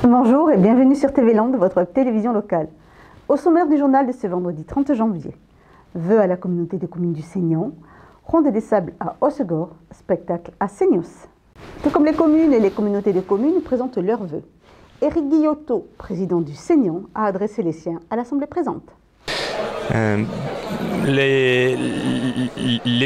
Bonjour et bienvenue sur TV Land, votre télévision locale. Au sommaire du journal de ce vendredi 30 janvier, vœux à la communauté de communes du Seignan, ronde des sables à Hossegor, spectacle à Seignos. Tout comme les communes et les communautés de communes présentent leurs vœux. Éric Guillotot, président du Seignan, a adressé les siens à l'Assemblée présente. Les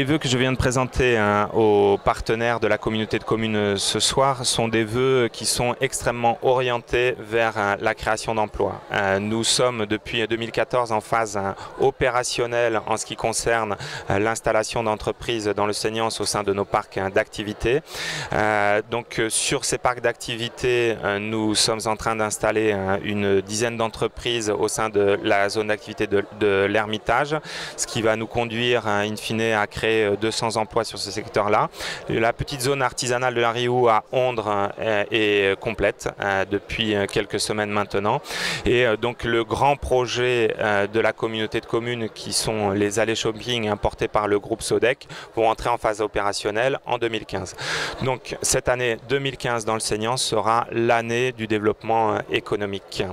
vœux que je viens de présenter aux partenaires de la communauté de communes ce soir sont des vœux qui sont extrêmement orientés vers la création d'emplois. Nous sommes depuis 2014 en phase opérationnelle en ce qui concerne l'installation d'entreprises dans le Seignan au sein de nos parcs d'activités. Donc sur ces parcs d'activités, nous sommes en train d'installer une dizaine d'entreprises au sein de la zone d'activité de l'Ermitage, ce qui va nous conduire in fine à créer 200 emplois sur ce secteur-là. La petite zone artisanale de la Riou à Ondres est complète depuis quelques semaines maintenant. Et donc le grand projet de la communauté de communes qui sont les allées shopping importées par le groupe Sodec vont entrer en phase opérationnelle en 2015. Donc cette année 2015 dans le Seignan sera l'année du développement économique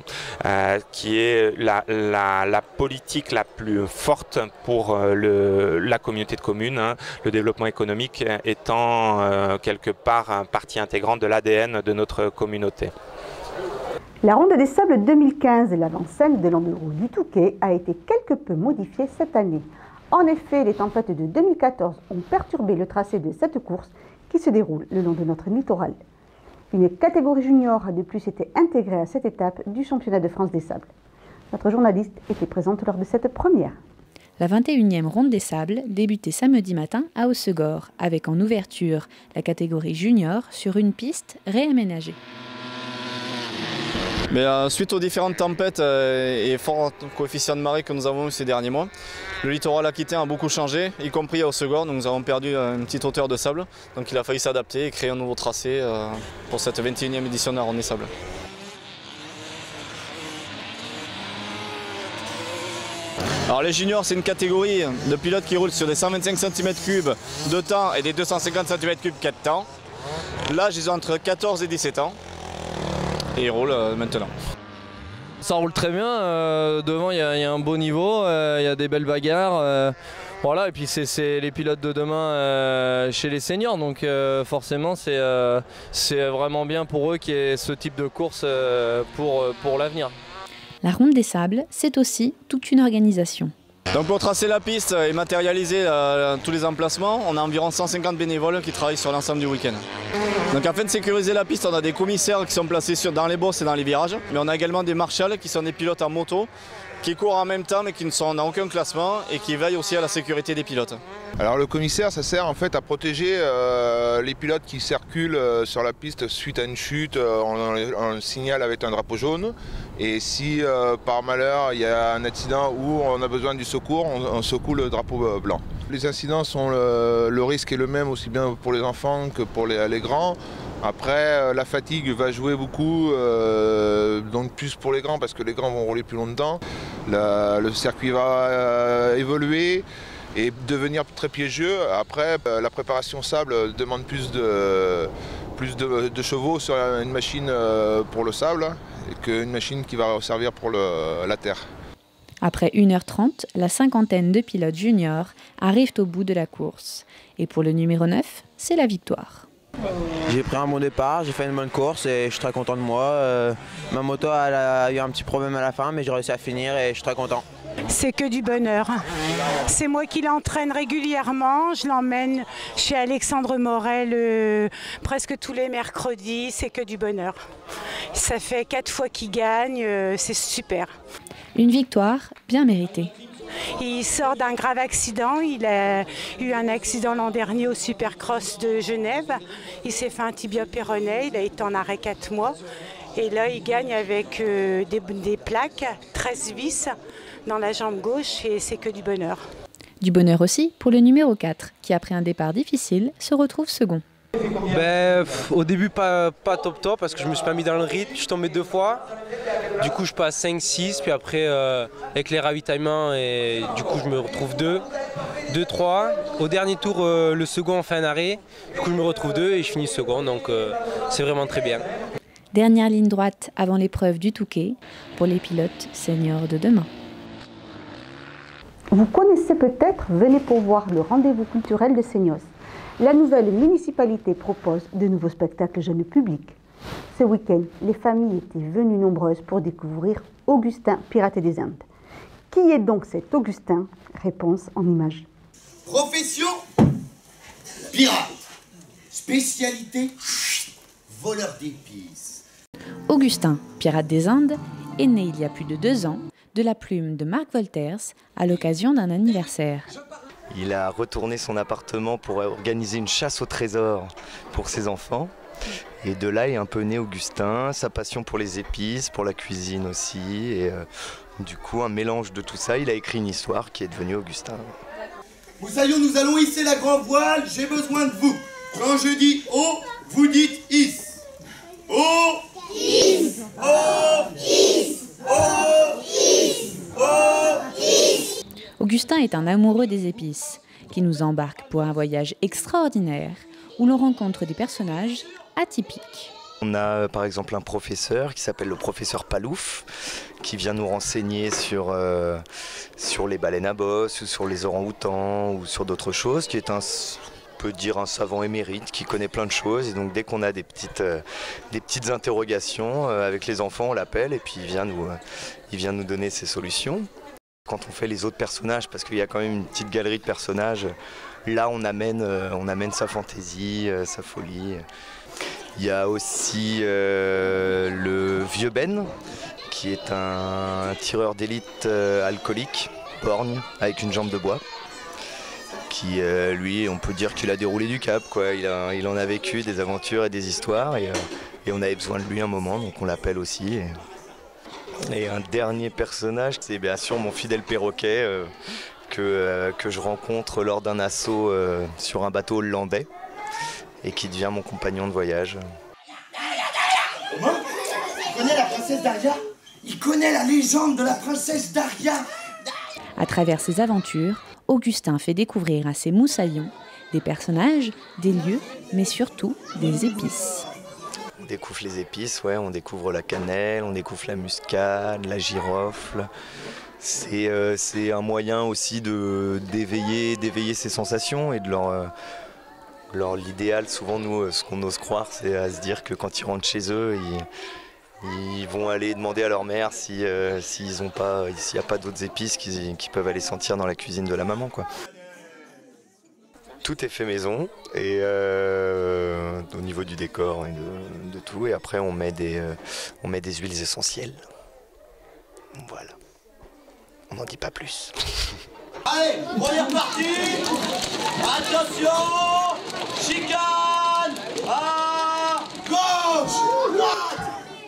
qui est la politique la plus forte pour la communauté de communes, le développement économique étant quelque part partie intégrante de l'ADN de notre communauté. La Ronde des Sables 2015 et l'avant-scène de l'Andorou du Touquet a été quelque peu modifiée cette année. En effet, les tempêtes de 2014 ont perturbé le tracé de cette course qui se déroule le long de notre littoral. Une catégorie junior a de plus été intégrée à cette étape du championnat de France des Sables. Notre journaliste était présente lors de cette première. La 21e Ronde des Sables débutait samedi matin à Hossegor, avec en ouverture la catégorie junior sur une piste réaménagée. Mais suite aux différentes tempêtes et forts coefficients de marée que nous avons eu ces derniers mois, le littoral aquitain a beaucoup changé, y compris à Hossegor. Donc nous avons perdu une petite hauteur de sable. Donc il a fallu s'adapter et créer un nouveau tracé pour cette 21e édition de la Ronde des Sables. Alors les juniors, c'est une catégorie de pilotes qui roulent sur des 125 cm3 de temps et des 250 cm3 4 temps. L'âge, ils ont entre 14 et 17 ans et ils roulent maintenant. Ça roule très bien, devant il y a un beau niveau, il y a des belles bagarres. Voilà, et puis c'est les pilotes de demain chez les seniors, donc forcément c'est vraiment bien pour eux qu'il y ait ce type de course pour l'avenir. La Ronde des Sables, c'est aussi toute une organisation. Donc pour tracer la piste et matérialiser tous les emplacements, on a environ 150 bénévoles qui travaillent sur l'ensemble du week-end. Donc afin de sécuriser la piste, on a des commissaires qui sont placés dans les bosses et dans les virages, mais on a également des marshals qui sont des pilotes en moto, qui courent en même temps mais qui ne sont dans aucun classement et qui veillent aussi à la sécurité des pilotes. Alors le commissaire, ça sert en fait à protéger les pilotes qui circulent sur la piste suite à une chute, on le signale avec un drapeau jaune. Et si par malheur il y a un accident où on a besoin du secours, on secoue le drapeau blanc. Les incidents sont le risque est le même aussi bien pour les enfants que pour les grands. Après, la fatigue va jouer beaucoup, donc plus pour les grands parce que les grands vont rouler plus longtemps. Le circuit va évoluer et devenir très piégeux. Après, la préparation sable demande plus de chevaux sur une machine pour le sable qu'une machine qui va servir pour la terre. Après 1h30, la cinquantaine de pilotes juniors arrivent au bout de la course. Et pour le numéro 9, c'est la victoire. J'ai pris un bon départ, j'ai fait une bonne course et je suis très content de moi. Ma moto elle a eu un petit problème à la fin mais j'ai réussi à finir et je suis très content. C'est que du bonheur. C'est moi qui l'entraîne régulièrement. Je l'emmène chez Alexandre Morel presque tous les mercredis. C'est que du bonheur. Ça fait 4 fois qu'il gagne. C'est super. Une victoire bien méritée. Il sort d'un grave accident. Il a eu un accident l'an dernier au Supercross de Genève. Il s'est fait un tibia péroné. Il a été en arrêt 4 mois. Et là, il gagne avec des plaques, 13 vis dans la jambe gauche et c'est que du bonheur. Du bonheur aussi pour le numéro 4 qui, après un départ difficile, se retrouve second. Au début pas top parce que je me suis pas mis dans le rythme, je suis tombé 2 fois. Du coup je passe 5-6 puis après avec les ravitaillements et du coup je me retrouve 2-3. Au dernier tour le second fait un arrêt, du coup je me retrouve 2 et je finis second donc c'est vraiment très bien. Dernière ligne droite avant l'épreuve du Touquet pour les pilotes seniors de demain. Vous connaissez peut-être Venez pour voir le rendez-vous culturel de Seignos. La nouvelle municipalité propose de nouveaux spectacles jeunes publics. Ce week-end, les familles étaient venues nombreuses pour découvrir Augustin, pirate des Indes. Qui est donc cet Augustin? Réponse en images. Profession pirate. Spécialité voleur d'épices. Augustin, pirate des Indes, est né il y a plus de 2 ans de la plume de Marc Wolters à l'occasion d'un anniversaire. Il a retourné son appartement pour organiser une chasse au trésor pour ses enfants. Et de là est un peu né Augustin, sa passion pour les épices, pour la cuisine aussi. Et du coup, un mélange de tout ça, il a écrit une histoire qui est devenue Augustin. Moussaillon, nous allons hisser la grand voile, j'ai besoin de vous. Quand je dis « oh », vous dites « hisse ». « Oh »« hisse »« Oh »« hisse »« Oh »« hisse »« Oh »« hisse ». Augustin est un amoureux des épices qui nous embarque pour un voyage extraordinaire où l'on rencontre des personnages atypiques. On a par exemple un professeur qui s'appelle le professeur Palouf qui vient nous renseigner sur les baleines à bosse ou sur les orang-outans ou sur d'autres choses, qui est un savant émérite qui connaît plein de choses. Et donc dès qu'on a des petites interrogations avec les enfants, on l'appelle et puis il vient nous donner ses solutions. Quand on fait les autres personnages, parce qu'il y a quand même une petite galerie de personnages, là on amène sa fantaisie, sa folie. Il y a aussi le vieux Ben, qui est un tireur d'élite alcoolique, borgne, avec une jambe de bois, qui lui, on peut dire qu'il a déroulé du cap, quoi. Il en a vécu des aventures et des histoires, et on avait besoin de lui un moment, donc on l'appelle aussi. Et un dernier personnage, c'est bien sûr mon fidèle perroquet que je rencontre lors d'un assaut sur un bateau hollandais et qui devient mon compagnon de voyage. Comment ? Il connaît la princesse Daria ? Il connaît la légende de la princesse Daria ? À travers ses aventures, Augustin fait découvrir à ses moussaillons des personnages, des lieux, mais surtout des épices. On découvre les épices, ouais, on découvre la cannelle, on découvre la muscade, la girofle. C'est un moyen aussi d'éveiller ses sensations et de l'idéal. Souvent, nous, ce qu'on ose croire, c'est à se dire que quand ils rentrent chez eux, ils vont aller demander à leur mère s'il n'y a pas d'autres épices qu'ils peuvent aller sentir dans la cuisine de la maman, quoi. Tout est fait maison et au niveau du décor et de tout. Et après, on met des huiles essentielles. Voilà. On n'en dit pas plus. Allez, première partie. Attention, chicane, à gauche, droite.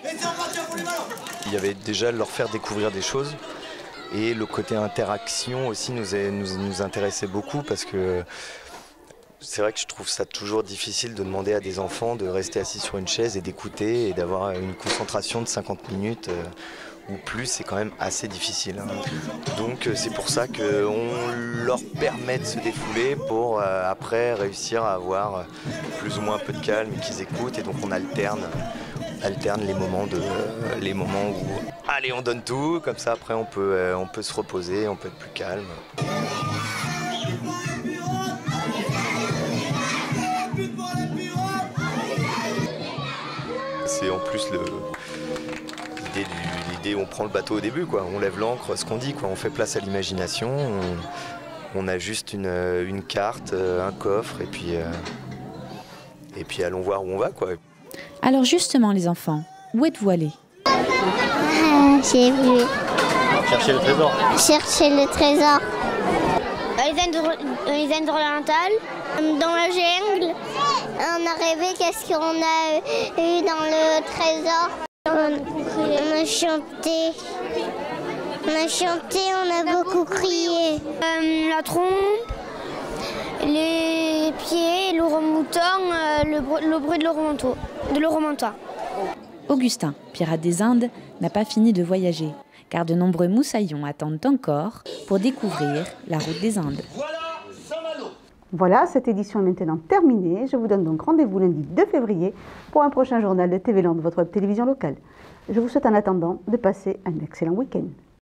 Et c'est reparti pour les ballons. Il y avait déjà leur faire découvrir des choses. Et le côté interaction aussi nous intéressait beaucoup parce que c'est vrai que je trouve ça toujours difficile de demander à des enfants de rester assis sur une chaise et d'écouter et d'avoir une concentration de 50 minutes ou plus, c'est quand même assez difficile. Donc c'est pour ça qu'on leur permet de se défouler pour après réussir à avoir plus ou moins un peu de calme et qu'ils écoutent. Et donc on alterne les moments où allez, on donne tout, comme ça après on peut se reposer, on peut être plus calme. C'est en plus l'idée où on prend le bateau au début, quoi. On lève l'ancre, ce qu'on dit, quoi. On fait place à l'imagination, on a juste une carte, un coffre et puis allons voir où on va, quoi. Alors justement les enfants, où êtes-vous allés ? J'ai vu. Chercher le trésor. Chercher le trésor. Les Indes orientales, dans la jungle. On a rêvé qu'est-ce qu'on a eu dans le trésor. On a chanté. On a beaucoup crié. La trompe, les pieds, l'orang-mouton, le bruit de l'oromantois. Augustin, pirate des Indes, n'a pas fini de voyager, car de nombreux moussaillons attendent encore pour découvrir la route des Indes. Voilà Saint-Malo. Voilà, cette édition est maintenant terminée. Je vous donne donc rendez-vous lundi 2 février pour un prochain journal de TV Land, votre web télévision locale. Je vous souhaite en attendant de passer un excellent week-end.